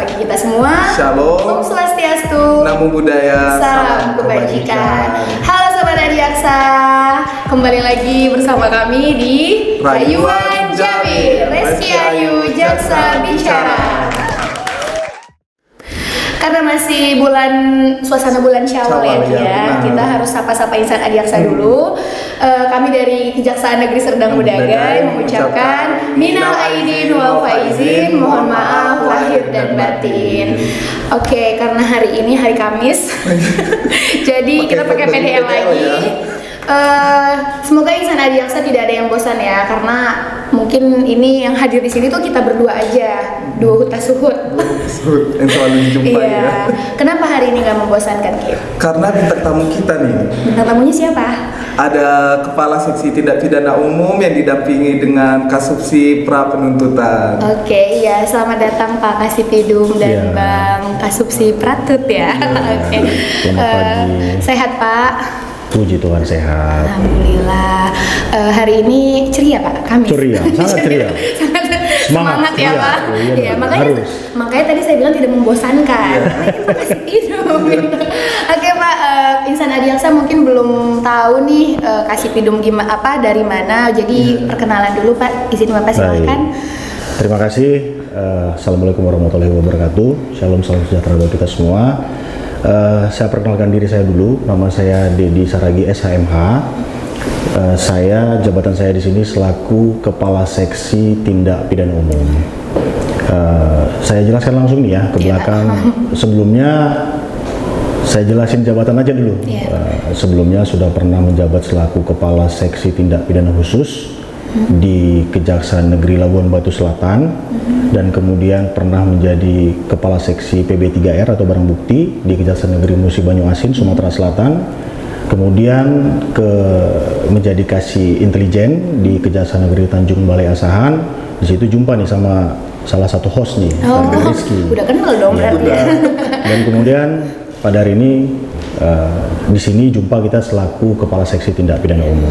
bagi kita semua. Shalom. Om Swastiastu. Namo Buddhaya. Salam kebajikan. Halo Sobat Adiaksa, kembali lagi bersama kami di Rayuan Jamil. Reski Ayu Jaksa Bicara. Karena masih suasana bulan Syawal ya, kita harus sapa-sapa insan Adiaksa dulu. Kami dari Kejaksaan Negeri Serdang Mudagai mengucapkan minal aidin wal faizin, mohon maaf lahir dan batin. Oke, karena hari ini hari Kamis, jadi kita pakai PDL lagi. Semoga insan Adiaksa tidak ada yang bosan ya, karena mungkin ini yang hadir di sini tuh kita berdua aja, dua hutasuhut yang selalu dijumpai ya. Kenapa hari ini nggak membosankan, Ki? Karena bintang tamu kita nih. Bintang tamunya siapa? Ada Kepala Seksi Tindak Pidana Umum yang didampingi dengan Kasubsi Pra Penuntutan. Oke, iya, selamat datang Pak Kasipidum dan Bang Kasubsi Pratut ya. Oke. Sehat Pak? Puji Tuhan sehat. Alhamdulillah. Hari ini ceria Pak, Kamis. Ceria, sangat ceria. Semangat ya Pak. Iya, makanya tadi saya bilang tidak membosankan. Pak Kasipidum. Oke Pak, insan Adiaksa mungkin belum tahu nih Kasipidum gimana dari mana. Jadi perkenalan dulu Pak, izin Bapak silakan. Terima kasih. Assalamualaikum warahmatullahi wabarakatuh. Shalom, salam sejahtera bagi kita semua. Saya perkenalkan diri saya dulu. Nama saya Dedi Saragi SHMH. Jabatan saya di sini selaku Kepala Seksi Tindak Pidana Umum. Saya jelaskan langsung nih ya ke belakang. Sebelumnya saya jelasin jabatan aja dulu. Sebelumnya sudah pernah menjabat selaku Kepala Seksi Tindak Pidana Khusus di Kejaksaan Negeri Labuan Batu Selatan, dan kemudian pernah menjadi Kepala Seksi PB3R atau Barang Bukti di Kejaksaan Negeri Musi Banyuasin, Sumatera Selatan. Kemudian menjadi Kasih Intelijen di Kejaksaan Negeri Tanjung Balai Asahan. Di situ jumpa nih sama salah satu host nih, Rizky. Udah kenal dong berarti. Dan kemudian pada hari ini di sini jumpa kita selaku Kepala Seksi Tindak Pidana Umum.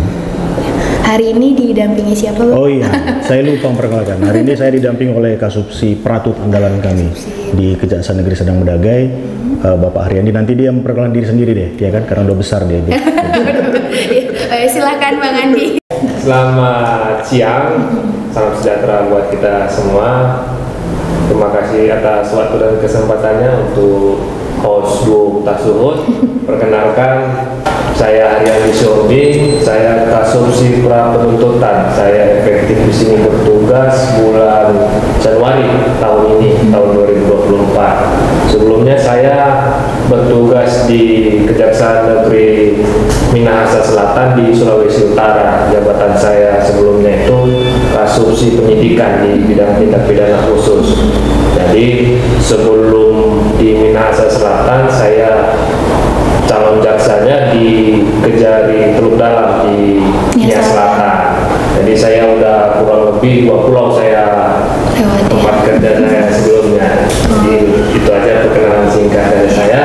Hari ini didampingi siapa Bapak? Oh iya, saya lupa memperkenalkan. Hari ini saya didampingi oleh Kasubsi Pratut andalan kami di Kejaksaan Negeri Serdang Mudagai, Bapak Haryandi. Nanti dia memperkenalkan diri sendiri deh, ya kan? Karena udah besar dia. Silakan Bang Andi. Selamat siang, salam sejahtera buat kita semua. Terima kasih atas waktu dan kesempatannya untuk host Duo Tasuhut. Perkenalkan, saya Haryandi Syurbi, saya Kasubsi Pra Penuntutan. Saya efektif di sini bertugas bulan Januari tahun ini, tahun 2024. Sebelumnya saya bertugas di Kejaksaan Negeri Minahasa Selatan di Sulawesi Utara. Jabatan saya sebelumnya itu Kasubsi Penyidikan di bidang tindak pidana khusus. Jadi sebelum di Minahasa Selatan saya calon jaksanya di Kejari Teluk Dalam di Nia Selatan. Jadi saya udah kurang lebih 2 pulau saya tempat kerja saya sebelumnya. Jadi itu aja perkenalan singkat dari saya.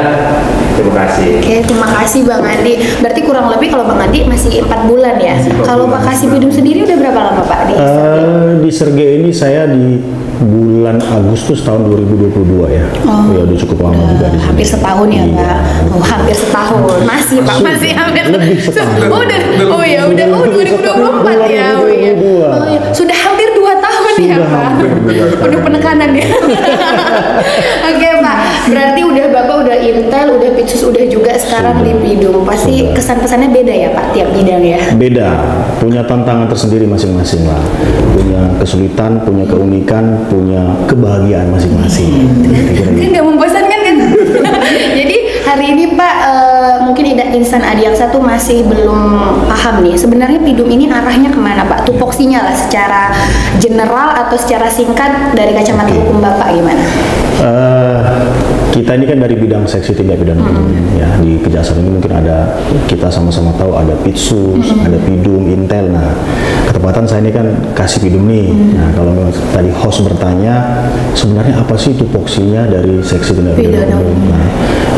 Terima kasih. Oke, terima kasih Bang Andi. Berarti kurang lebih kalau Bang Andi masih 4 bulan ya. Kalau Pak Kasipidum sendiri udah berapa lama Pak di Serge? Di Serge ini saya di bulan Agustus tahun 2022 ya. Ya udah cukup lama juga di sini. Hampir setahun ya Pak. Oh, hampir setahun. Masih Pak, masih hampir. Lebih setahun. Udah 2024 ya. Oh iya. Sudah hampir 2 tahun ya Pak. Penuh penekanan ya. Oke Pak. Berarti Bapak udah intel, udah pitsus, udah juga sekarang di Pidum. Pasti kesan-kesannya beda ya Pak tiap bidang ya. Beda. Punya tantangan tersendiri masing-masing lah. Punya kesulitan, punya keunikan, punya kebahagiaan masing-masing. Kan nggak membosankan kan? Jadi hari ini Pak, mungkin insan Adiaksa tuh masih belum paham nih. Sebenarnya Pidum ini arahnya kemana Pak? Tupoksinya lah secara general atau secara singkat dari kacamata hukum Bapak gimana? Kita ini kan dari bidang seksi tindak pidana umum ya, di Kejaksaan ini mungkin ada, kita sama-sama tahu ada Pitsus, ada Pidum, Intel. Nah, berkesempatan saya ini kan kasih pidum nih. Nah, kalau tadi host bertanya sebenarnya apa sih tupoksinya dari seksi tindak pidana umum. Nah,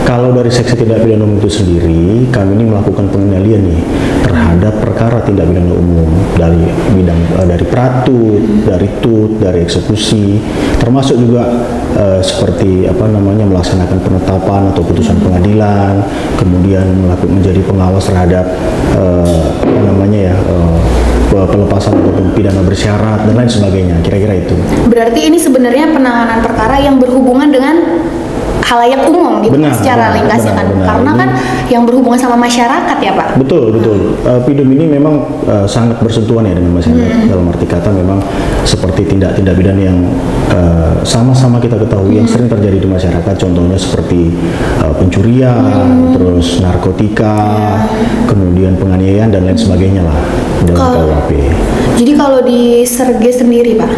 kalau dari seksi tindak pidana umum itu sendiri, kami ini melakukan pengendalian nih terhadap perkara tindak pidana umum dari bidang dari pratut, dari tut, dari eksekusi, termasuk juga seperti melaksanakan penetapan atau putusan pengadilan, kemudian menjadi pengawas terhadap pelepasan ataupun pidana bersyarat dan lain sebagainya, kira-kira itu. Berarti ini sebenarnya penanganan perkara yang berhubungan dengan halayak umum gitu, secara ringkasnya kan, karena kan yang berhubungan sama masyarakat ya Pak. Betul. Pidum ini memang sangat bersentuhan ya dengan masyarakat. Dalam arti kata memang seperti tindak-tindak pidana yang sama-sama kita ketahui yang sering terjadi di masyarakat, contohnya seperti pencurian, terus narkotika, kemudian penganiayaan dan lain sebagainya lah dalam KUHP. Jadi kalau di Serge sendiri Pak,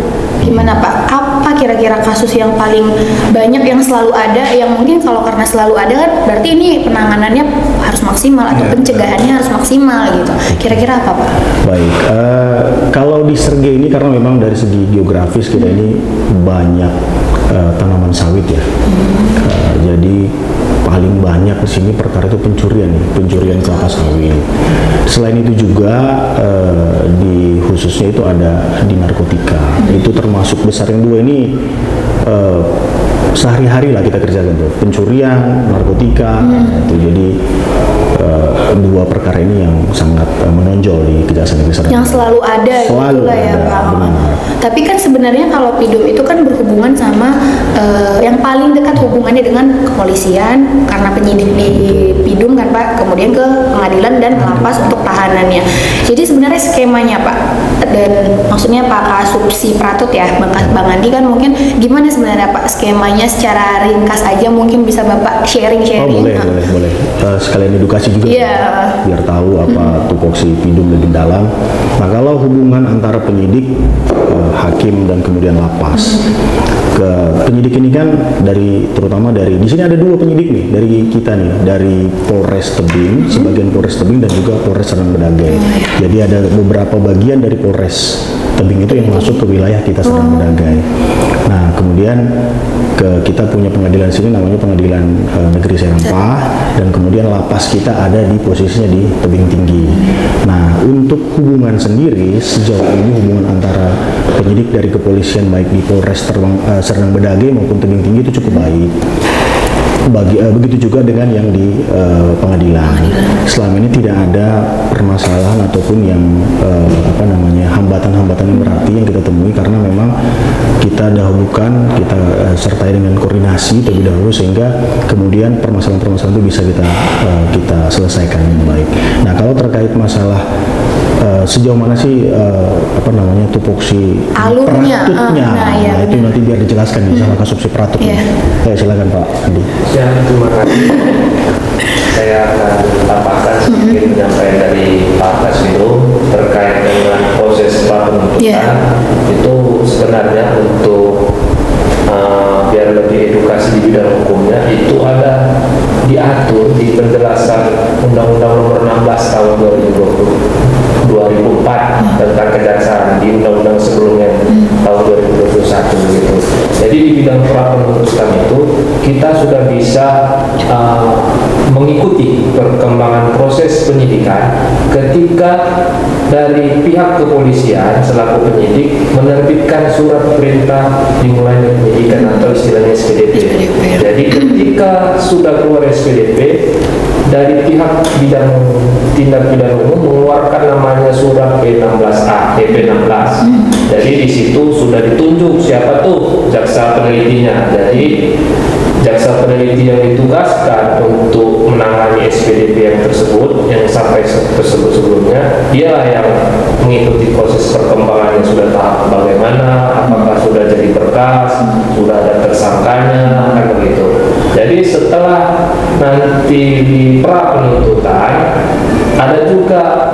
gimana Pak? Apa kira-kira kasus yang paling banyak yang selalu ada, yang mungkin kalau karena selalu ada kan berarti ini penanganannya harus maksimal atau pencegahannya harus maksimal gitu. Kira-kira apa Pak? Baik, kalau di Serge ini karena memang dari segi geografis kita ini banyak tanaman sawit ya. Jadi paling banyak di sini perkara itu pencurian kelapa sawit. Selain itu juga di khususnya itu ada di narkotika. Itu termasuk besar yang dua ini sehari-hari lah kita kerjakan tuh, pencurian, narkotika. Itu jadi dua perkara ini yang sangat menonjol di Kejaksaan Negeri Serdang. Yang selalu ada gitu lah ya Pak. Tapi kan sebenarnya kalau pidum itu kan berhubungan sama yang paling dekat hubungannya dengan kepolisian, karena penyidik di pidum kan Pak, kemudian ke pengadilan dan lapas untuk tahanannya. Jadi sebenarnya skemanya Pak, dan maksudnya Pak Kasubsi Pratut ya, Bang Andi kan mungkin gimana sebenarnya Pak skemanya secara ringkas aja, mungkin bisa Bapak sharing. Boleh. Sekalian edukasi juga biar tahu apa tupoksi pidum lebih dalam. Nah, kalau hubungan antara penyidik, hakim dan kemudian lapas, ke penyidik ini kan terutama dari di sini ada dua penyidik nih dari kita nih, dari Polres Tebing, sebagian Polres Tebing dan juga Polres Serdang Bedagai. Jadi ada beberapa bagian dari Polres Tebing itu yang masuk ke wilayah kita Serdang Bedagai. Nah, kemudian kita punya pengadilan sini namanya Pengadilan Negeri Serampah, dan kemudian lapas kita ada di posisinya di Tebing Tinggi. Nah, untuk hubungan sendiri sejauh ini hubungan antara penyidik dari kepolisian baik di Polres Serdang Bedagai maupun Tebing Tinggi itu cukup baik. Begitu juga dengan yang di pengadilan. Selama ini tidak ada permasalahan ataupun yang hambatan-hambatan yang berarti yang kita temui, karena memang kita dahulukan, kita sertai dengan koordinasi terlebih dahulu sehingga kemudian permasalahan-permasalahan itu bisa kita selesaikan dengan baik. Nah, kalau terkait masalah sejauh mana sih tupoksi alurnya, pratutnya, itu nanti biar dijelaskan sama Kasubsi Pratut. Silakan Pak Andi. Ya, terima kasih. Saya akan tambahkan sedikit penyampaian dari Pak Kasino terkait dengan proses penuntutan. Itu sebenarnya untuk biar lebih edukasi di bidang hukumnya, itu ada diatur di penjelasan Undang-Undang Nomor 16 Tahun 2004 tentang kejaksaan, di undang-undang sebelumnya tahun 2021 gitu. Jadi di bidang penuntutan itu kita sudah bisa mengikuti perkembangan proses penyidikan ketika dari pihak kepolisian selaku penyidik menerbitkan surat perintah dimulainya penyidikan atau istilahnya SPDP. Jadi ketika sudah keluar SPDP, dari pihak bidang tindak pidana umum mengeluarkan namanya surat P16A, P16. Jadi di situ sudah ditunjuk siapa tuh jaksa penelitinya. Jadi jaksa peneliti yang ditugaskan untuk menangani SPDP yang tersebut, yang sampai tersebut sebelumnya, dialah yang mengikuti proses perkembangannya sudah tahap bagaimana, apakah sudah jadi berkas, sudah ada tersangkanya, kan begitu. Jadi setelah nanti di pra penuntutan ada juga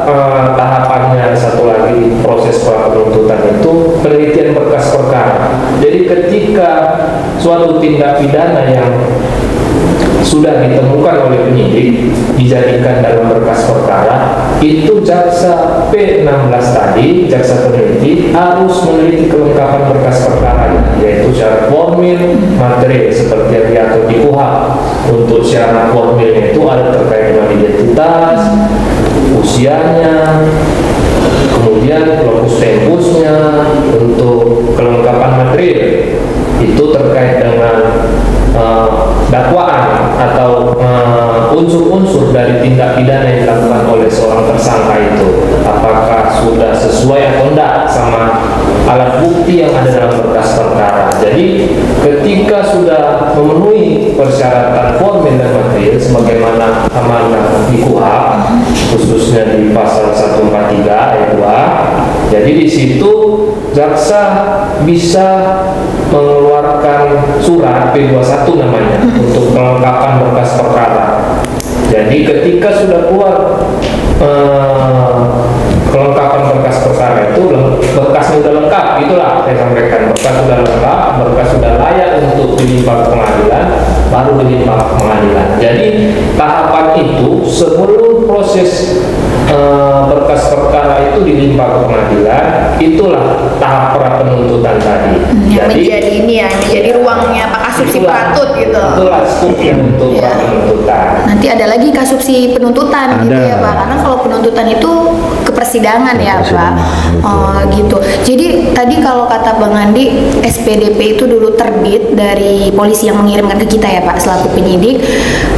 tahapannya satu lagi, proses pra penuntutan itu penelitian berkas perkara. Jadi ketika suatu tindak pidana yang sudah ditemukan oleh penyidik dijadikan dalam berkas perkara, itu jaksa P16 tadi, jaksa peneliti harus meneliti kelengkapan berkas perkara, yaitu syarat formil, materi seperti yang diatur di KUHP. Untuk syarat formilnya itu ada terkait dengan identitas, usianya, kemudian lokus tempusnya. Untuk kelengkapan material itu terkait dengan dakwaan atau unsur-unsur dari tindak pidana yang dilakukan oleh seorang tersangka itu, apakah sudah sesuai atau tidak sama alat bukti yang ada dalam berkas perkara. Jadi ketika sudah memenuhi persyaratan formil dan material sebagaimana amanah di KUHP, khususnya di pasal 143 ayat 2, jadi di situ jaksa bisa mengeluarkan surat P21 namanya untuk kelengkapan berkas perkara. Jadi ketika sudah keluar kelengkapan berkas perkara itu, berkasnya sudah lengkap, itulah saya sampaikan, berkas sudah lengkap, berkas sudah layak untuk dilimpah ke pengadilan, baru dilimpah ke pengadilan. Jadi tahapan itu sebelum proses berkas perkara itu dilimpah ke pengadilan, itulah tahap pra penuntutan tadi. Yang jadi menjadi ini ya, menjadi ruangnya Pak Kasubsi Pratut gitu. Itulah skupnya untuk pra penuntutan. Nanti ada lagi kasubsi penuntutan gitu ya Pak, karena kalau penuntutan itu ke persidangan ya Pak. Gitu. Jadi tadi kalau kata Bang Andi, SPDP itu dulu terbit dari polisi yang mengirimkan ke kita ya Pak selaku penyidik.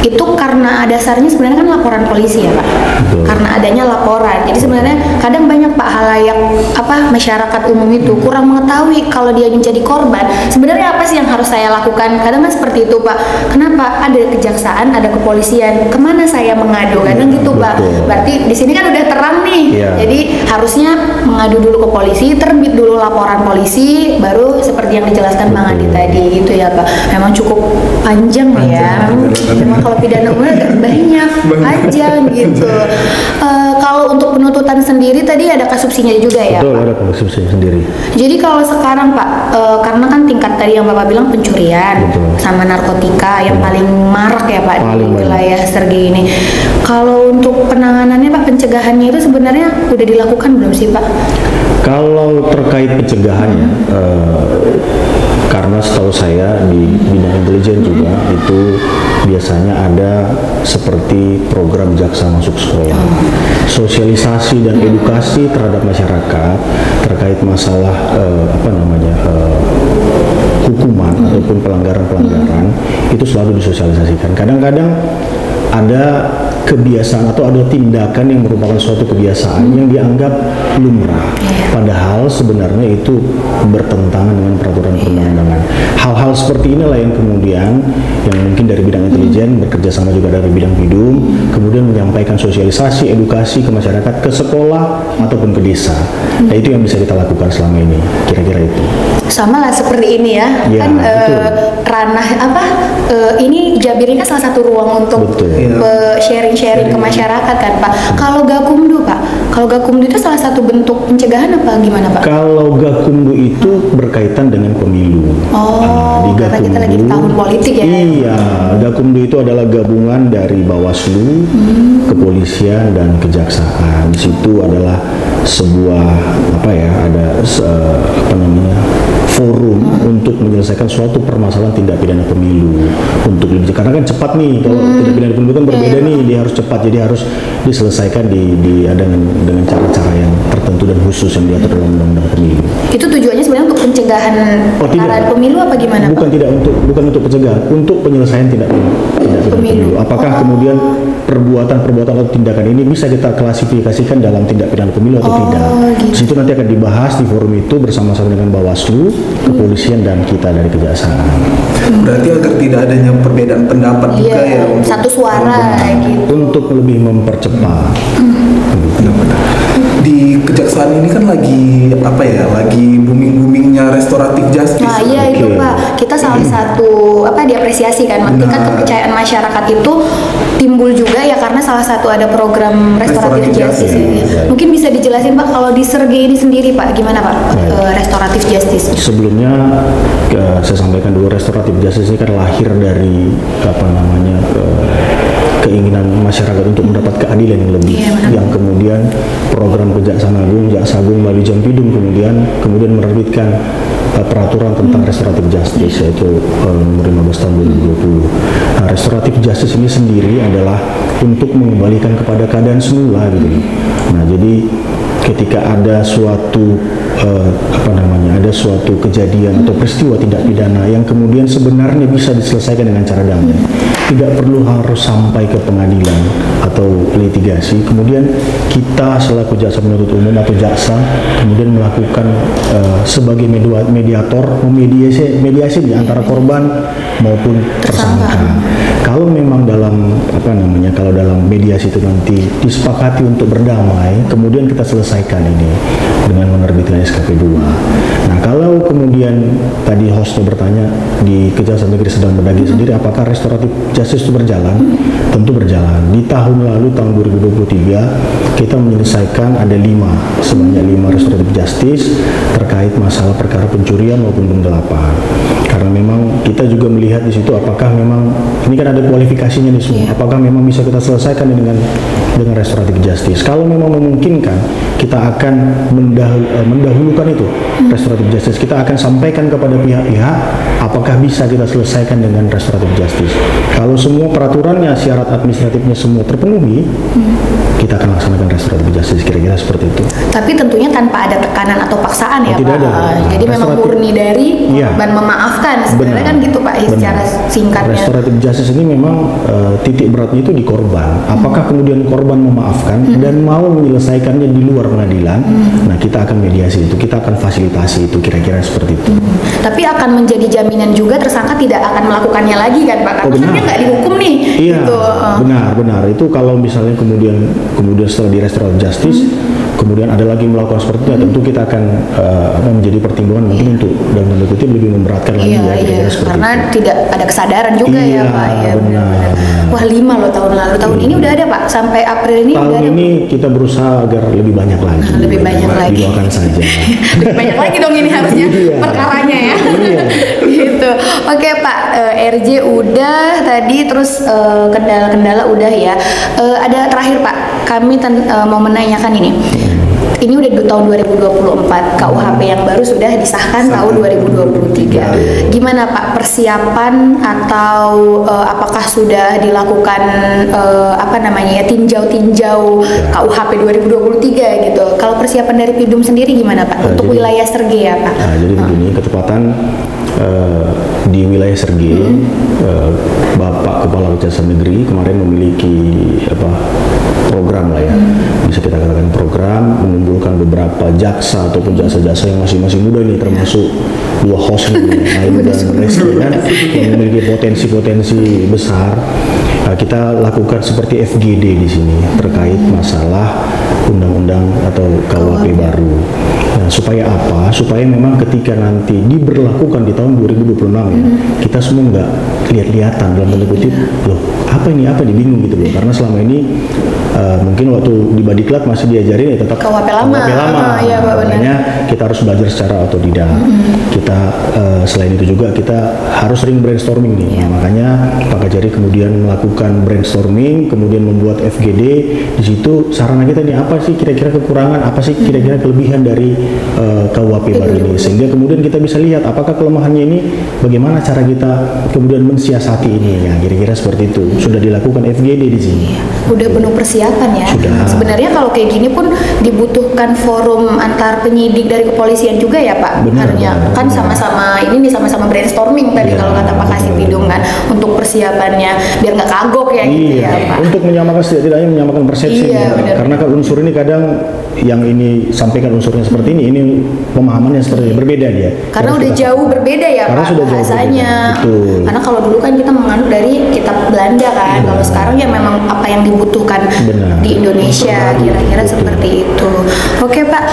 Itu karena dasarnya sebenarnya kan laporan polisi ya Pak. Karena adanya laporan. Jadi sebenarnya kadang banyak Pak halayak masyarakat umum itu kurang mengetahui kalau dia menjadi korban. Sebenarnya apa sih yang harus saya lakukan? Kadang kan seperti itu Pak. Kenapa ada kejaksaan, ada kepolisian, kemana saya mengadu? Kadang gitu Pak. Berarti di sini kan udah terang nih. Jadi harusnya mengadu dulu ke polisi, terbit dulu laporan polisi, baru seperti yang dijelaskan Bang Andi tadi gitu ya Pak. Memang cukup panjang ya. Memang kalau pidana umum agak banyak, panjang gitu. Kalau untuk penuntutan sendiri tadi ada kasubsinya juga ya Betul, Pak? ada kasubsinya sendiri. Jadi kalau sekarang Pak, karena kan tingkat tadi yang Bapak bilang pencurian sama narkotika yang paling marak ya Pak di wilayah Sergei ini. Kalau untuk penanganannya Pak, pencegahannya itu sebenarnya udah dilakukan belum sih Pak? Kalau terkait pencegahannya, karena setahu saya di bidang intelijen juga itu biasanya ada seperti program jaksa masuk sekolah, sosialisasi dan edukasi terhadap masyarakat terkait masalah hukuman ataupun pelanggaran-pelanggaran itu selalu disosialisasikan. Kadang-kadang ada kebiasaan atau ada tindakan yang merupakan suatu kebiasaan yang dianggap lumrah, padahal sebenarnya itu bertentangan dengan peraturan perundang-undangan. Hal-hal seperti inilah yang kemudian yang mungkin dari bidang intelijen bekerja sama juga dari bidang PIDUM kemudian menyampaikan sosialisasi, edukasi ke masyarakat, ke sekolah ataupun ke desa. Nah itu yang bisa kita lakukan selama ini, kira-kira itu. Sama lah seperti ini ya, kan ranah ini Jabir ini kan salah satu ruang untuk sharing-sharing ke masyarakat kan Pak. Kalau Gakumdu Pak, kalau Gakumdu itu salah satu bentuk pencegahan apa gimana Pak? Kalau Gakumdu itu berkaitan dengan pemilu. Di karena kita lagi di tahun politik ya. Iya, Gakumdu itu adalah gabungan dari Bawaslu, kepolisian dan kejaksaan. Di situ adalah sebuah forum untuk menyelesaikan suatu permasalahan tindak pidana pemilu untuk lebih, karena kan cepat nih kalau tindak pidana pemilu kan berbeda nih, dia harus cepat, jadi harus diselesaikan dengan cara-cara yang tertentu dan khusus yang diatur dalam undang-undang pemilu. Itu tujuannya sebenarnya untuk pencegahan perkara pemilu apa gimana Pak? Bukan untuk pencegahan, untuk penyelesaian tindak pidana pemilu. Apakah kemudian perbuatan atau tindakan ini bisa kita klasifikasikan dalam tindak pidana pemilu atau tidak? Gitu. Situ nanti akan dibahas di forum itu bersama-sama dengan Bawaslu, kepolisian dan kita dari kejaksaan. Berarti agar tidak adanya perbedaan pendapat juga ya. Satu suara gitu. Untuk lebih mempercepat. Di kejaksaan ini kan lagi booming-boomingnya restoratif justice. Nah iya itu Pak, kita salah satu diapresiasi kan, tingkat kepercayaan masyarakat itu timbul juga ya karena salah satu ada program restoratif justice ini. Mungkin bisa dijelasin Pak kalau di Sergei ini sendiri Pak, gimana Pak restoratif justice? Sebelumnya saya sampaikan dulu, restoratif justice ini kan lahir dari keinginan masyarakat untuk mendapat keadilan yang lebih, yang kemudian program Kejaksaan Agung, Jaksa Agung melalui Jampidum kemudian menerbitkan peraturan tentang restoratif justice, yaitu nomor 15 tahun 2020. Nah, restoratif justice ini sendiri adalah untuk mengembalikan kepada keadaan semula gitu. Nah, jadi ketika ada suatu ada suatu kejadian atau peristiwa tindak pidana yang kemudian sebenarnya bisa diselesaikan dengan cara damai, tidak perlu harus sampai ke pengadilan atau litigasi, kemudian kita selaku jaksa penuntut umum atau jaksa kemudian melakukan sebagai mediator, mediasi di antara korban maupun tersangka. Kalau memang kalau dalam mediasi itu nanti disepakati untuk berdamai, kemudian kita selesaikan ini dengan menerbitkan SKP 2. Nah, kalau kemudian tadi hostnya bertanya di Kejaksaan Negeri Serdang Bedagai sendiri apakah restoratif justice itu berjalan? Tentu berjalan. Di tahun lalu, tahun 2023, kita menyelesaikan ada sebanyak 5 restoratif justice terkait masalah perkara pencurian maupun penggelapan. Karena memang kita juga melihat di situ apakah memang ini kan ada kualifikasinya nih semua. Apakah memang bisa kita selesaikan dengan restoratif justice? Kalau memang memungkinkan, kita akan mendahulukan itu restoratif justice. Kita akan sampaikan kepada pihak-pihak apakah bisa kita selesaikan dengan restoratif justice. Kalau semua peraturannya, syarat administratifnya semua terpenuhi, kita akan laksanakan restoratif justice, kira-kira seperti itu. Tapi tentunya tanpa ada tekanan atau paksaan ya, tidak Pak. Ada. Jadi memang murni dari korban memaafkan sebenarnya kan gitu Pak, secara singkatnya. Restoratif justice ini memang titik beratnya itu di korban. Apakah kemudian korban memaafkan dan mau menyelesaikannya di luar pengadilan? Nah, kita akan mediasi itu, kita akan fasilitasi itu, kira-kira seperti itu. Tapi akan menjadi jaminan juga tersangka tidak akan melakukannya lagi kan Pak? Karena kan dia nggak dihukum nih. Iya, gitu. benar. Itu kalau misalnya kemudian setelah di restoratif justice kemudian ada lagi melakukan seperti itu, tentu kita akan menjadi pertimbangan mungkin untuk dalam tanda kutip lebih memberatkan lagi ya, kira-kira seperti karena itu. Tidak ada kesadaran juga ya Pak. Ya, benar. Wah, 5 loh tahun lalu. Tahun ini udah ada Pak, sampai April ini tahun udah ada. Ini kita berusaha agar lebih banyak lagi. Lebih banyak lagi. Didoakan saja. Lebih banyak lagi dong ini harusnya perkaranya ya. Gitu. Oke Pak, RJ udah tadi, terus kendala-kendala udah ya. Ada terakhir Pak, kami mau menanyakan ini. Ini udah tahun 2024, KUHP yang baru sudah disahkan tahun 2023. Gimana Pak persiapan atau apakah sudah dilakukan tinjau-tinjau KUHP 2023 gitu? Kalau persiapan dari Pidum sendiri gimana Pak untuk wilayah Serge ya Pak? Nah, jadi begini, ketepatan di wilayah Serge, Bapak Kepala Kejaksaan Negeri kemarin memiliki program lah ya, bisa kita katakan program mengumpulkan beberapa jaksa ataupun jaksa-jaksa yang masih muda nih, termasuk 2 host nih, Ayu dan Resti kan, yang memiliki potensi besar. Kita lakukan seperti FGD di sini terkait masalah undang-undang atau KUHP baru. Nah, supaya apa? Supaya memang ketika nanti diberlakukan di tahun 2026 ya, kita semua nggak lihat-lihatan dalam tanda kutip, loh apa ini bingung gitu loh, karena selama ini mungkin waktu di Badiklat masih diajarin ya tetap KUHP lama. Ya, makanya kita harus belajar secara otodidak. Kita selain itu juga kita harus sering brainstorming nih. Nah, makanya Pak Kajari kemudian melakukan brainstorming, kemudian membuat FGD. Di situ sarana kita nih apa sih kira-kira kekurangan, apa sih kira-kira kelebihan dari KUHP baru ini, sehingga kemudian kita bisa lihat apakah kelemahannya ini, bagaimana cara kita kemudian mensiasati ini ya, kira-kira seperti itu. Sudah dilakukan FGD di sini. Udah penuh persiapan ya. Sudah. Sebenarnya kalau kayak gini pun dibutuhkan forum antar penyidik dari kepolisian juga ya Pak. Benar. Kan sama-sama ini nih, sama-sama brainstorming tadi kalau kata Pak Kasih Pidum kan, untuk persiapannya biar nggak kagok ya gitu ya Pak. Untuk menyamakan, setidaknya menyamakan persepsi ya. Karena kan unsur ini kadang yang ini sampaikan unsurnya seperti ini pemahamannya seperti berbeda dia. Karena udah jauh berbeda ya Pak bahasanya. Karena kalau dulu kan kita menganut dari kitab Belanda kan. Kalau sekarang ya memang apa yang dibutuhkan di Indonesia, kira-kira seperti itu. Oke Pak,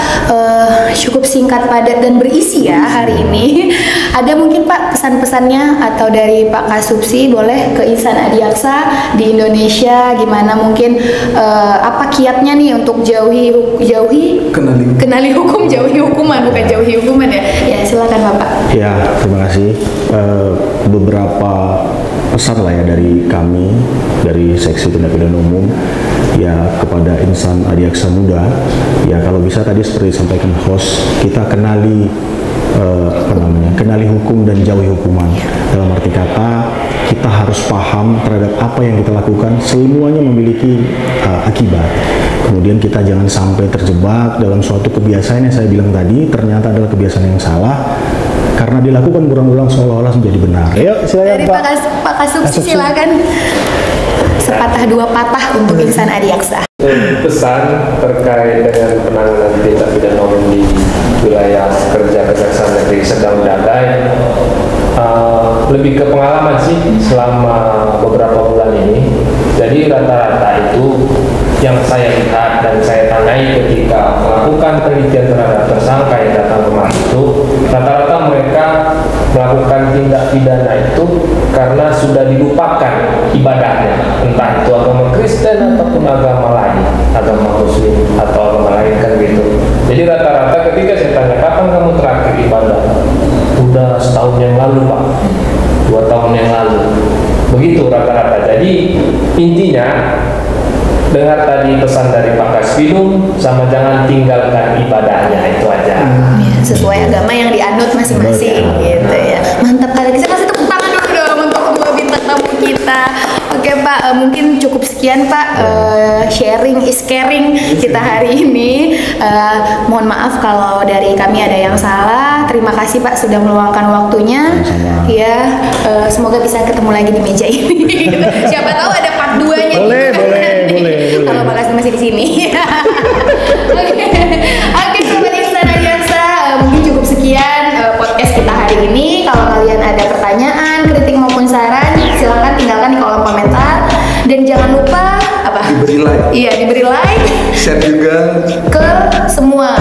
cukup singkat, padat dan berisi ya hari ini. Ada mungkin Pak pesan-pesannya atau dari Pak Kasubsi boleh ke insan adiaksa di Indonesia, gimana mungkin apa kiatnya nih untuk kenali hukum, jauhi hukuman, bukan jauhi hukuman ya. Ya silakan Bapak. Ya, terima kasih. Beberapa pesan lah ya dari kami, dari Seksi Tindak Pidana Umum ya kepada insan adiaksa muda ya, kalau bisa tadi seperti disampaikan host, kita kenali kenali hukum dan jauhi hukuman. Dalam arti kata kita harus paham terhadap apa yang kita lakukan, semuanya memiliki akibat. Kemudian kita jangan sampai terjebak dalam suatu kebiasaan yang saya bilang tadi ternyata adalah kebiasaan yang salah karena dilakukan berulang-ulang seolah-olah menjadi benar. Ayo silakan dari Pak Kasupsi, silakan sepatah dua patah untuk insan adiaksa. Pesan terkait dengan penanganan tindak pidana umum di wilayah kerja Kejaksaan Negeri Serdang Bedagai, lebih ke pengalaman sih selama beberapa bulan ini. Jadi rata-rata itu yang saya lihat dan saya tanyai ketika melakukan penelitian terhadap tersangka yang datang kemari itu, rata-rata mereka melakukan tindak pidana itu karena sudah dilupakan ibadahnya, entah itu agama Kristen ataupun agama lain, agama Muslim atau agama lain kan gitu. Jadi rata-rata ketika saya tanya kapan kamu terakhir ibadah, udah setahun yang lalu Pak, 2 tahun yang lalu, begitu rata-rata. Jadi intinya dengar tadi pesan dari Pak Kasvinum sama jangan tinggalkan ibadahnya, itu aja. Ya, sesuai agama yang dianut masing-masing gitu ya. Mantap kali. Kita kasih tepuk tangan dulu dong untuk dua bintang tamu kita. Oke Pak, mungkin cukup sekian Pak sharing is caring kita hari ini. Mohon maaf kalau dari kami ada yang salah. Terima kasih Pak sudah meluangkan waktunya. Ya, semoga bisa ketemu lagi di meja ini. Siapa tahu ada part 2-nya. Boleh. Kalau Pak Kasih masih di sini. Oke, Sobat Insan Adiaksa, mungkin cukup sekian podcast kita hari ini. Kalau kalian ada pertanyaan, kritik maupun saran, silakan tinggalkan di kolom komentar. Dan jangan lupa apa? Diberi like. Iya, diberi like. Share juga Ke semua